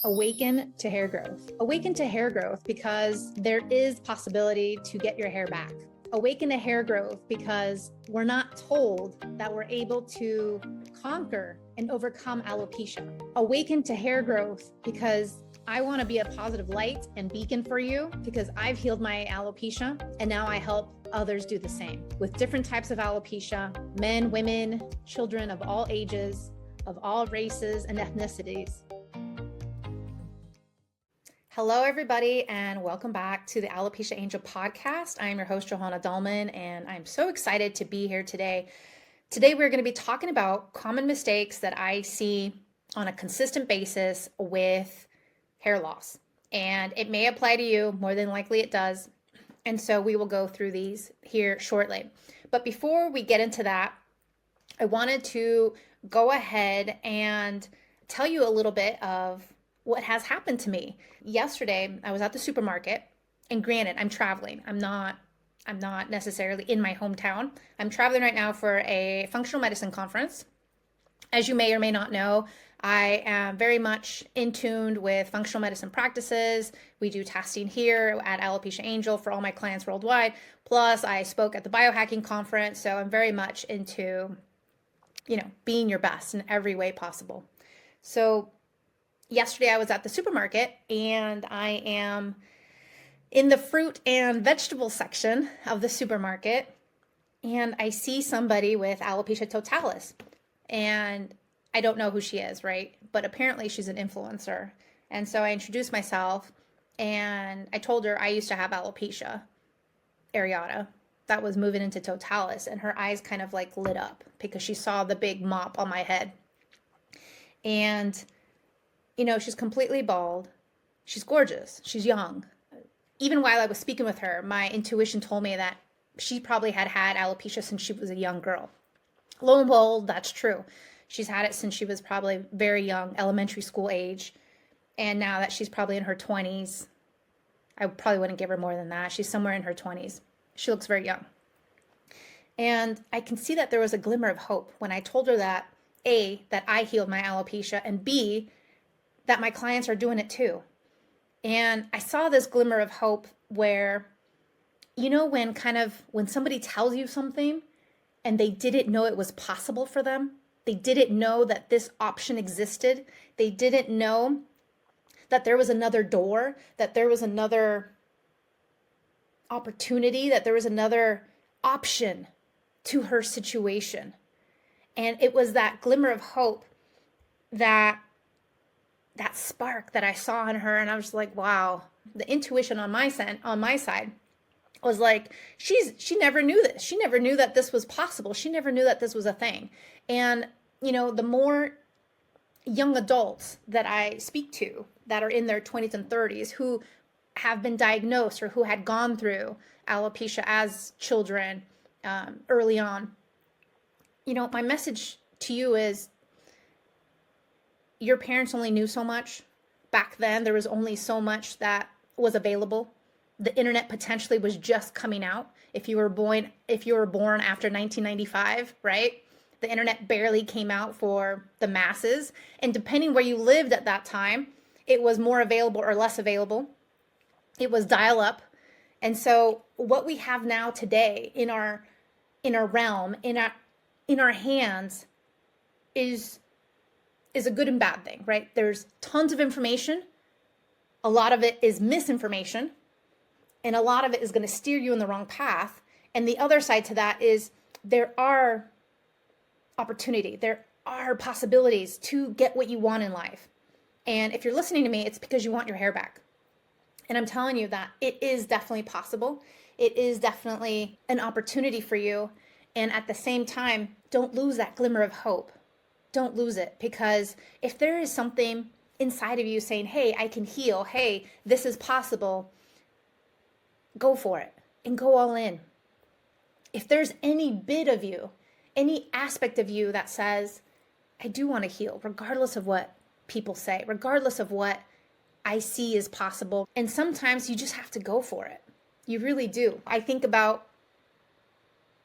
Awaken to hair growth. Awaken to hair growth because there is possibility to get your hair back. Awaken to hair growth because we're not told that we're able to conquer and overcome alopecia. Awaken to hair growth because I want to be a positive light and beacon for you because I've healed my alopecia and now I help others do the same with different types of alopecia, men, women, children of all ages, of all races and ethnicities. Hello, everybody, and welcome back to the Alopecia Angel podcast. I am your host, Johanna Dahlman, and I'm so excited to be here today. Today, we're going to be talking about common mistakes that I see on a consistent basis with hair loss. And it may apply to you, more than likely it does. And so we will go through these here shortly. But before we get into that, I wanted to go ahead and tell you a little bit of what has happened to me. Yesterday, I was at the supermarket, and granted, I'm traveling. I'm not necessarily in my hometown. I'm traveling right now for a functional medicine conference. As you may or may not know, I am very much in tune with functional medicine practices. We do testing here at Alopecia Angel for all my clients worldwide. Plus, I spoke at the biohacking conference, so I'm very much into, being your best in every way possible. So yesterday I was at the supermarket and I am in the fruit and vegetable section of the supermarket and I see somebody with alopecia totalis and I don't know who she is, right? But apparently she's an influencer. And so I introduced myself and I told her I used to have alopecia areata that was moving into totalis, and her eyes kind of like lit up because she saw the big mop on my head. And she's completely bald. She's gorgeous. She's young. Even while I was speaking with her, my intuition told me that she probably had alopecia since she was a young girl. Lo and behold, that's true. She's had it since she was probably very young, elementary school age. And now that she's probably in her 20s, I probably wouldn't give her more than that. She's somewhere in her 20s. She looks very young. And I can see that there was a glimmer of hope when I told her that, A, that I healed my alopecia, and B, that my clients are doing it too. And I saw this glimmer of hope where, when somebody tells you something and they didn't know it was possible for them, they didn't know that this option existed, they didn't know that there was another door, that there was another opportunity, that there was another option to her situation. And it was that glimmer of hope, that spark that I saw in her, and I was like, wow. The intuition on my side was like, she never knew this. She never knew that this was possible. She never knew that this was a thing. And the more young adults that I speak to that are in their 20s and 30s who have been diagnosed or who had gone through alopecia as children early on, my message to you is, your parents only knew so much. Back then, there was only so much that was available. The internet potentially was just coming out. If you were born after 1995, right? The internet barely came out for the masses. And depending where you lived at that time, it was more available or less available. It was dial up. And so what we have now today in our realm, in our hands is a good and bad thing, right? There's tons of information. A lot of it is misinformation, and a lot of it is going to steer you in the wrong path. And the other side to that is there are opportunity. There are possibilities to get what you want in life. And if you're listening to me, it's because you want your hair back. And I'm telling you that it is definitely possible. It is definitely an opportunity for you. And at the same time, don't lose that glimmer of hope. Don't lose it, because if there is something inside of you saying, hey, I can heal, hey, this is possible, go for it and go all in. If there's any bit of you, any aspect of you that says, I do want to heal, regardless of what people say, regardless of what I see is possible, and sometimes you just have to go for it. You really do. I think about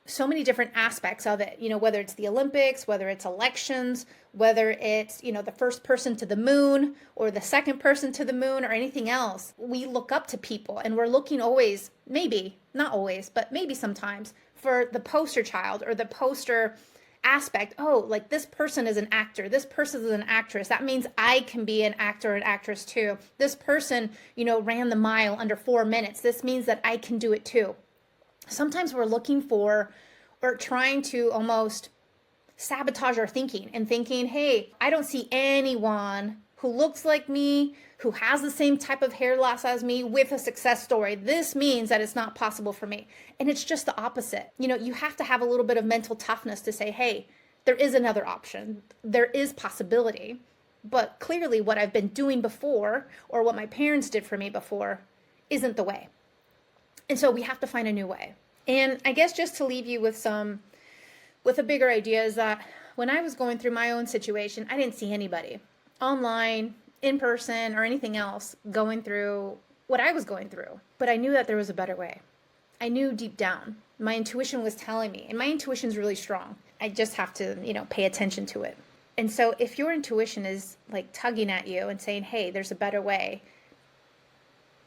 so many different aspects of it, whether it's the Olympics, whether it's elections, whether it's, the first person to the moon or the second person to the moon or anything else. We look up to people, and we're looking always, maybe, not always, but maybe sometimes, for the poster child or the poster aspect. Oh, like this person is an actor, this person is an actress, that means I can be an actor or an actress too. This person, ran the mile under 4 minutes, this means that I can do it too. Sometimes we're looking for or trying to almost sabotage our thinking and thinking, hey, I don't see anyone who looks like me, who has the same type of hair loss as me with a success story. This means that it's not possible for me. And it's just the opposite. You have to have a little bit of mental toughness to say, hey, there is another option. There is possibility. But clearly what I've been doing before, or what my parents did for me before, isn't the way. And so we have to find a new way. And I guess just to leave you with a bigger idea is that when I was going through my own situation, I didn't see anybody online, in person, or anything else going through what I was going through. But I knew that there was a better way. I knew deep down. My intuition was telling me, and my intuition is really strong. I just have to, pay attention to it. And so if your intuition is like tugging at you and saying, hey, there's a better way,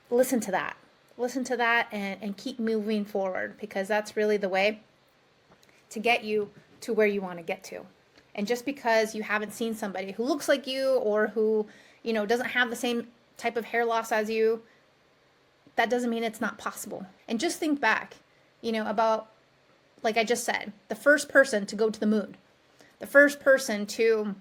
listen to that. Listen to that and keep moving forward, because that's really the way to get you to where you want to get to. And just because you haven't seen somebody who looks like you or who, doesn't have the same type of hair loss as you, that doesn't mean it's not possible. And just think back, about, like I just said, the first person to go to the moon, the first person to,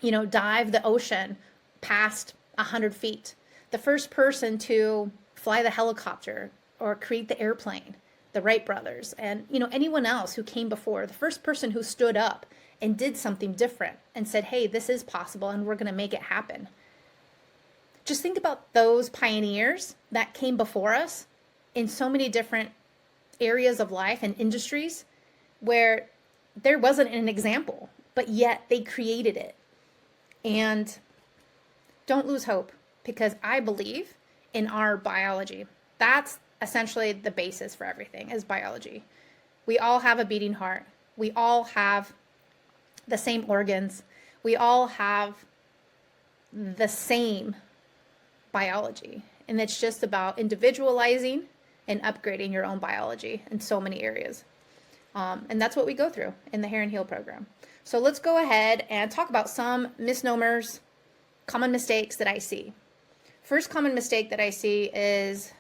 dive the ocean past 100 feet, the first person to fly the helicopter or create the airplane, the Wright brothers, and anyone else who came before, the first person who stood up and did something different and said, hey, this is possible and we're going to make it happen. Just think about those pioneers that came before us in so many different areas of life and industries where there wasn't an example, but yet they created it. And don't lose hope, because I believe in our biology. That's essentially the basis for everything, is biology. We all have a beating heart. We all have the same organs. We all have the same biology. And it's just about individualizing and upgrading your own biology in so many areas. And that's what we go through in the Hair and Heal program. So let's go ahead and talk about some misnomers, common mistakes that I see. First common mistake that I see is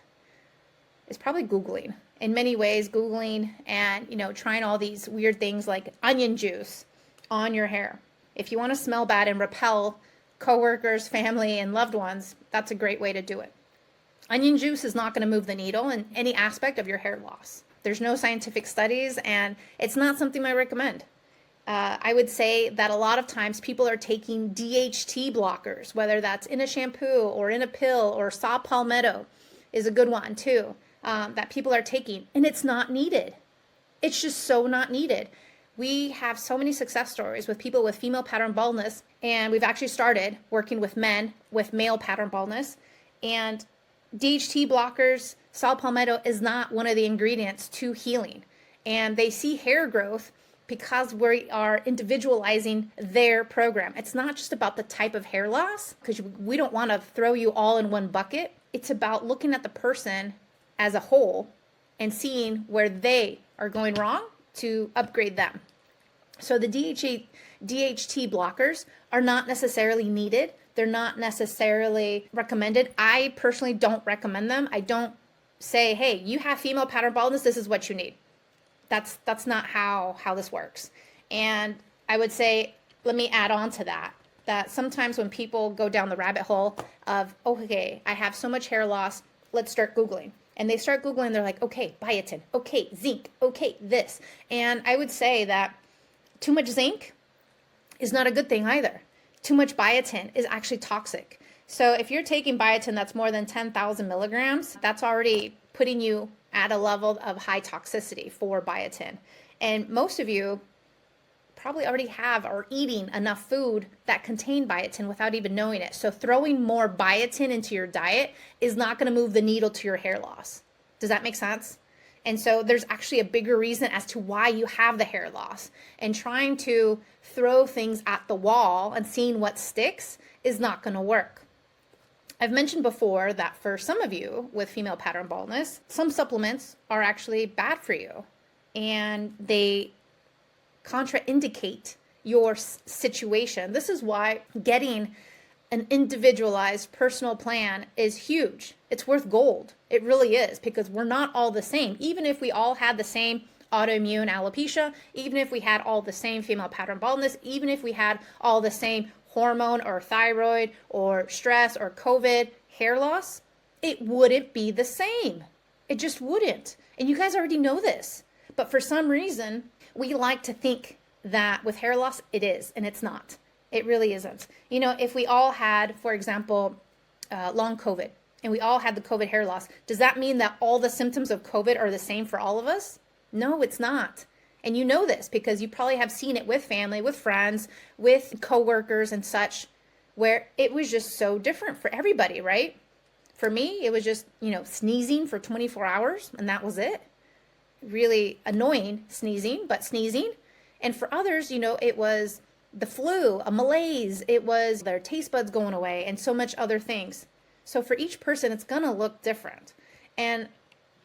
probably Googling. In many ways, Googling and, trying all these weird things like onion juice on your hair. If you want to smell bad and repel coworkers, family, and loved ones, that's a great way to do it. Onion juice is not going to move the needle in any aspect of your hair loss. There's no scientific studies, and it's not something I recommend. I would say that a lot of times people are taking DHT blockers, whether that's in a shampoo or in a pill, or saw palmetto is a good one too, that people are taking, and it's not needed. It's just so not needed. We have so many success stories with people with female pattern baldness, and we've actually started working with men with male pattern baldness, and DHT blockers, saw palmetto is not one of the ingredients to healing. And they see hair growth because we are individualizing their program. It's not just about the type of hair loss, because we don't want to throw you all in one bucket. It's about looking at the person as a whole and seeing where they are going wrong to upgrade them. So the DHT blockers are not necessarily needed. They're not necessarily recommended. I personally don't recommend them. I don't say, hey, you have female pattern baldness, this is what you need. That's not how this works. And I would say, let me add on to that sometimes when people go down the rabbit hole of, okay, I have so much hair loss, let's start Googling. And they start Googling, they're like, okay, biotin, okay, zinc, okay, this. And I would say that too much zinc is not a good thing either. Too much biotin is actually toxic. So if you're taking biotin that's more than 10,000 milligrams, that's already putting you at a level of high toxicity for biotin. And most of you probably already have or eating enough food that contain biotin without even knowing it. So throwing more biotin into your diet is not going to move the needle to your hair loss. Does that make sense? And so there's actually a bigger reason as to why you have the hair loss. And trying to throw things at the wall and seeing what sticks is not going to work. I've mentioned before that for some of you with female pattern baldness, some supplements are actually bad for you and they contraindicate your situation. This is why getting an individualized personal plan is huge. It's worth gold. It really is, because we're not all the same. Even if we all had the same autoimmune alopecia, even if we had all the same female pattern baldness, even if we had all the same hormone or thyroid or stress or COVID hair loss, it wouldn't be the same. It just wouldn't. And you guys already know this. But for some reason, we like to think that with hair loss, it is, and it's not. It really isn't. You know, if we all had, for example, long COVID, and we all had the COVID hair loss, does that mean that all the symptoms of COVID are the same for all of us? No, it's not. And you know this because you probably have seen it with family, with friends, with coworkers and such, where it was just so different for everybody, right? For me, it was just, sneezing for 24 hours, and that was it. Really annoying sneezing, but sneezing. And for others, it was the flu, a malaise, it was their taste buds going away, and so much other things. So for each person, it's going to look different. And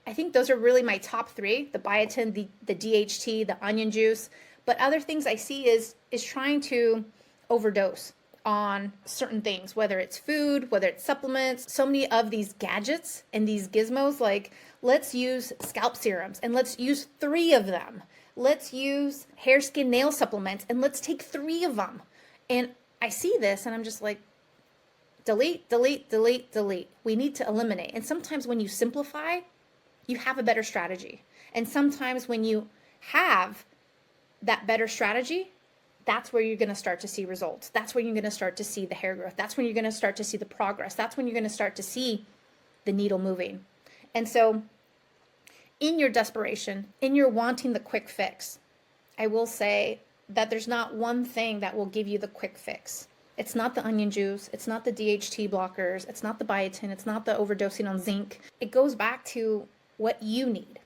I think those are really my top three: the biotin, the DHT, the onion juice. But other things I see is trying to overdose on certain things, whether it's food, whether it's supplements. So many of these gadgets and these gizmos, like let's use scalp serums and let's use 3 of them. Let's use hair, skin, nail supplements and let's take 3 of them. And I see this and I'm just like, delete, delete, delete, delete. We need to eliminate. And sometimes when you simplify, you have a better strategy. And sometimes when you have that better strategy, that's where you're going to start to see results. That's where you're going to start to see the hair growth. That's when you're going to start to see the progress. That's when you're going to start to see the needle moving. And so in your desperation, in your wanting the quick fix, I will say that there's not one thing that will give you the quick fix. It's not the onion juice. It's not the DHT blockers. It's not the biotin. It's not the overdosing on zinc. It goes back to what you need,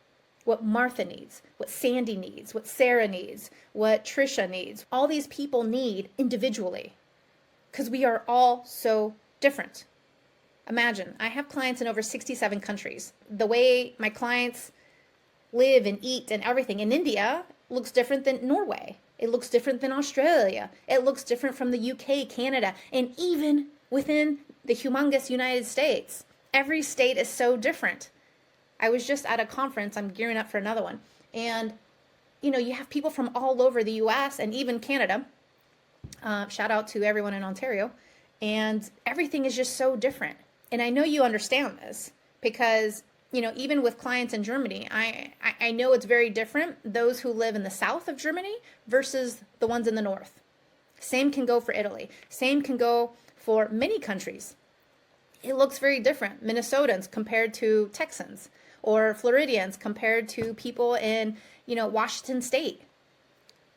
what Martha needs, what Sandy needs, what Sarah needs, what Trisha needs. All these people need individually because we are all so different. Imagine, I have clients in over 67 countries. The way my clients live and eat and everything in India looks different than Norway. It looks different than Australia. It looks different from the UK, Canada, and even within the humongous United States. Every state is so different. I was just at a conference, I'm gearing up for another one, and you have people from all over the US and even Canada. Shout out to everyone in Ontario. And everything is just so different. And I know you understand this because, even with clients in Germany, I know it's very different, those who live in the south of Germany versus the ones in the north. Same can go for Italy. Same can go for many countries. It looks very different. Minnesotans compared to Texans, or Floridians compared to people in, Washington State.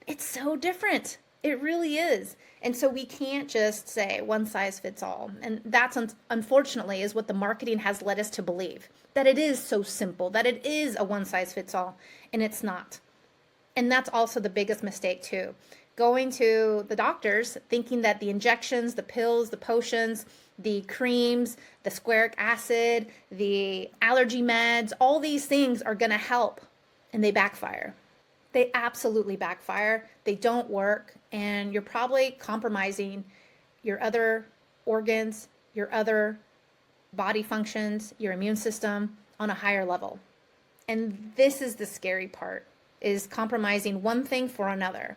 It's so different. It really is. And so we can't just say one size fits all. And that's unfortunately is what the marketing has led us to believe, that it is so simple, that it is a one size fits all, and it's not. And that's also the biggest mistake too. Going to the doctors thinking that the injections, the pills, the potions, the creams, the squaric acid, the allergy meds, all these things are going to help, and they backfire. They absolutely backfire. They don't work, and you're probably compromising your other organs, your other body functions, your immune system on a higher level. And this is the scary part, is compromising one thing for another.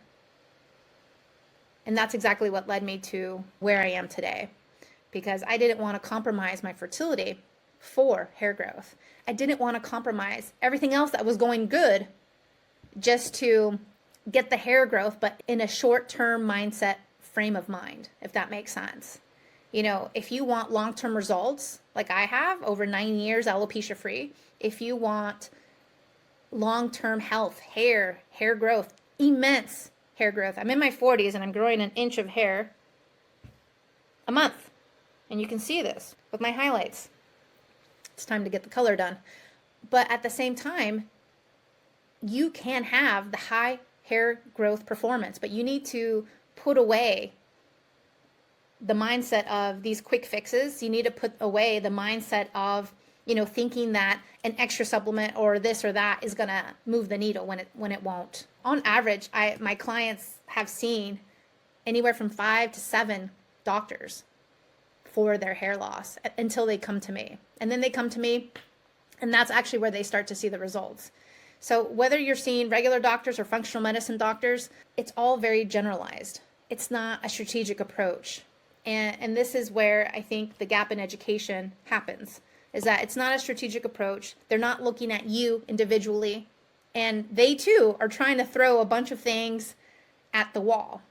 And that's exactly what led me to where I am today, because I didn't want to compromise my fertility for hair growth. I didn't want to compromise everything else that was going good just to get the hair growth, but in a short-term mindset frame of mind, if that makes sense. If you want long-term results, like I have, over 9 years alopecia free, if you want long-term health, hair growth, immense hair growth. I'm in my 40s and I'm growing an inch of hair a month. And you can see this with my highlights. It's time to get the color done. But at the same time, you can have the high hair growth performance, but you need to put away the mindset of these quick fixes. You need to put away the mindset of, thinking that an extra supplement or this or that is going to move the needle when it won't. On average, my clients have seen anywhere from 5 to 7 doctors for their hair loss until they come to me. And then they come to me, and that's actually where they start to see the results. So whether you're seeing regular doctors or functional medicine doctors, it's all very generalized. It's not a strategic approach. And this is where I think the gap in education happens, is that it's not a strategic approach. They're not looking at you individually. And they too are trying to throw a bunch of things at the wall.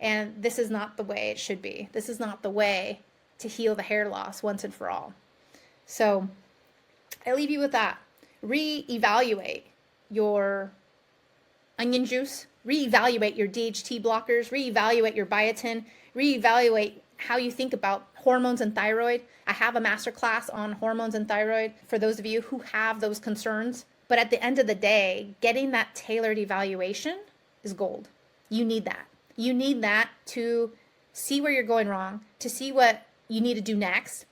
And this is not the way it should be. This is not the way to heal the hair loss once and for all. So I leave you with that. Reevaluate your onion juice, reevaluate your DHT blockers, reevaluate your biotin, reevaluate how you think about hormones and thyroid. I have a masterclass on hormones and thyroid for those of you who have those concerns. But at the end of the day, getting that tailored evaluation is gold. You need that. You need that to see where you're going wrong, to see what you need to do next,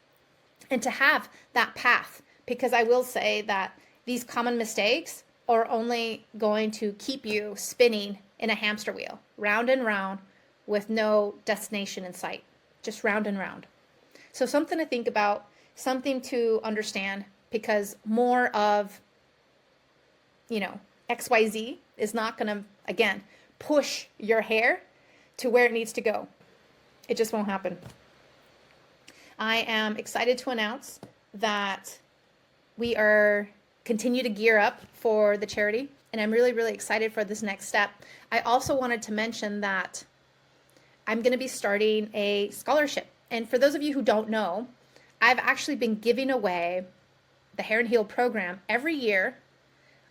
and to have that path. Because I will say that these common mistakes are only going to keep you spinning in a hamster wheel, round and round, with no destination in sight, just round and round. So something to think about, something to understand, because more of, XYZ is not going to, again, push your hair to where it needs to go. It just won't happen. I am excited to announce that we are continue to gear up for the charity, and I'm really, really excited for this next step. I also wanted to mention that I'm going to be starting a scholarship. And for those of you who don't know, I've actually been giving away the Hair and Heal program every year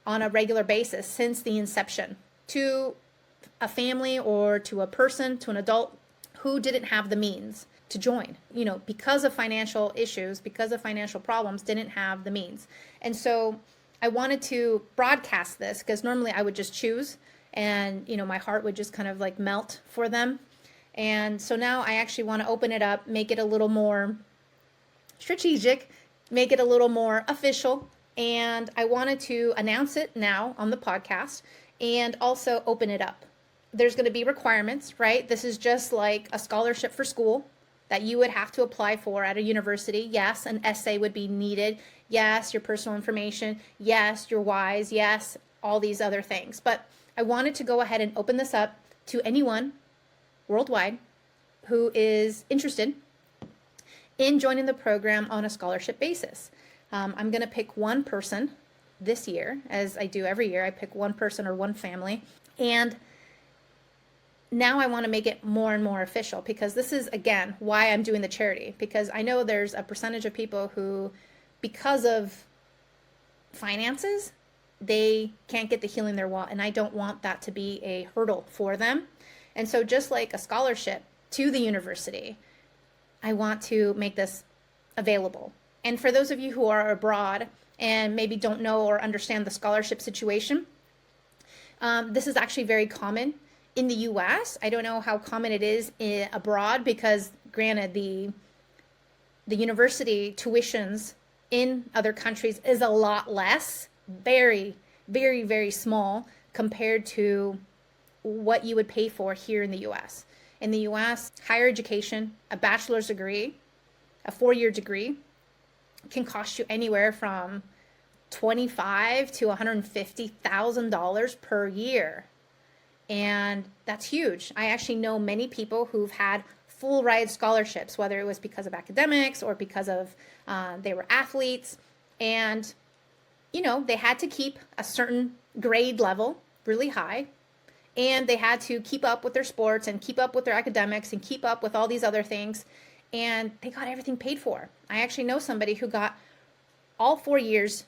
on a regular basis since the inception to a family or to a person, to an adult who didn't have the means to join, because of financial issues, because of financial problems, didn't have the means. And so I wanted to broadcast this, because normally I would just choose and, my heart would just kind of like melt for them. And so now I actually want to open it up, make it a little more strategic, make it a little more official. And I wanted to announce it now on the podcast and also open it up. There's going to be requirements, right? This is just like a scholarship for school that you would have to apply for at a university. Yes, an essay would be needed. Yes, your personal information. Yes, your whys. Yes, all these other things. But I wanted to go ahead and open this up to anyone worldwide who is interested in joining the program on a scholarship basis. I'm going to pick one person this year, as I do every year. I pick one person or one family. And now I want to make it more and more official, because this is, again, why I'm doing the charity. Because I know there's a percentage of people who, because of finances, they can't get the healing they want. And I don't want that to be a hurdle for them. And so just like a scholarship to the university, I want to make this available. And for those of you who are abroad and maybe don't know or understand the scholarship situation, this is actually very common in the US. I don't know how common it is abroad, because granted, the university tuitions in other countries is a lot less, very, very, very small compared to what you would pay for here in the US. In the US, higher education, a bachelor's degree, a 4-year degree, can cost you anywhere from $25,000 to $150,000 per year. And that's huge. I actually know many people who've had full ride scholarships, whether it was because of academics or because of they were athletes. And, they had to keep a certain grade level really high. And they had to keep up with their sports and keep up with their academics and keep up with all these other things. And they got everything paid for. I actually know somebody who got all 4 years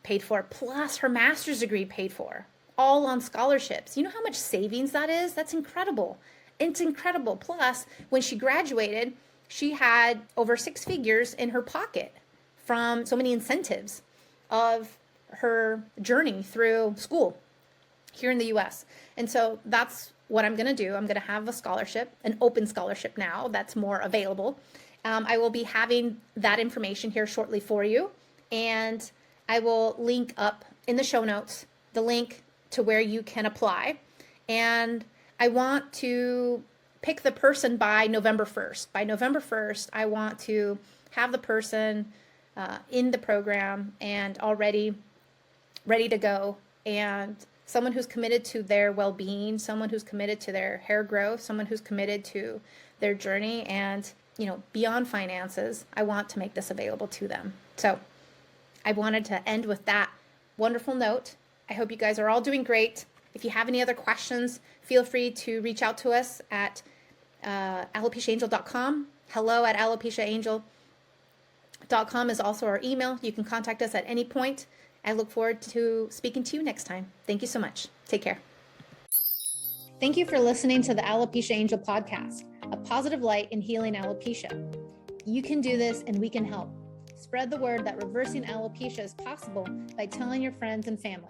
paid for, plus her master's degree paid for, all on scholarships. You know how much savings that is? That's incredible. It's incredible. Plus, when she graduated, she had over 6 figures in her pocket from so many incentives of her journey through school here in the US. And so that's what I'm going to do. I'm going to have a scholarship, an open scholarship now that's more available. I will be having that information here shortly for you. And I will link up in the show notes the link to where you can apply. And I want to pick the person by November 1st. By November 1st, I want to have the person in the program and already ready to go, and someone who's committed to their well-being, someone who's committed to their hair growth, someone who's committed to their journey, and beyond finances. I want to make this available to them. So I wanted to end with that wonderful note. I hope you guys are all doing great. If you have any other questions, feel free to reach out to us at alopeciaangel.com. hello@alopeciaangel.com is also our email. You can contact us at any point. I look forward to speaking to you next time. Thank you so much. Take care. Thank you for listening to the Alopecia Angel podcast, a positive light in healing alopecia. You can do this and we can help. Spread the word that reversing alopecia is possible by telling your friends and family.